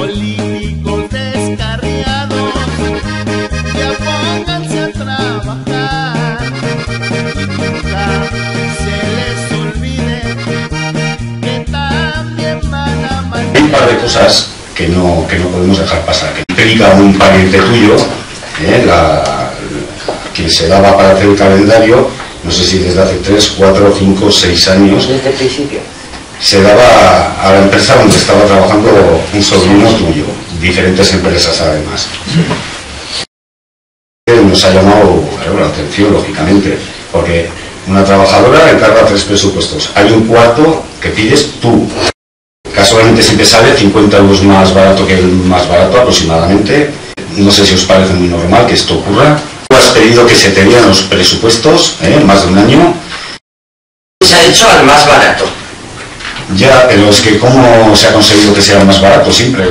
políticos descarriados, ya pónganse a trabajar y nunca se les olvide que también van a mantener. Hay un par de cosas que no podemos dejar pasar. Que implica un pariente tuyo, que se daba para hacer el calendario, no sé si desde hace 3, 4, 5, 6 años. Desde el principio. Se daba a la empresa donde estaba trabajando un sobrino tuyo, diferentes empresas además. Nos ha llamado la atención, lógicamente, porque una trabajadora encarga 3 presupuestos. Hay un cuarto que pides tú. Casualmente siempre sale 50 euros más barato que el más barato aproximadamente. No sé si os parece muy normal que esto ocurra. Tú has pedido que se te dieran los presupuestos, más de un año. Se ha hecho al más barato. Ya, pero es que ¿cómo se ha conseguido que sea el más barato siempre?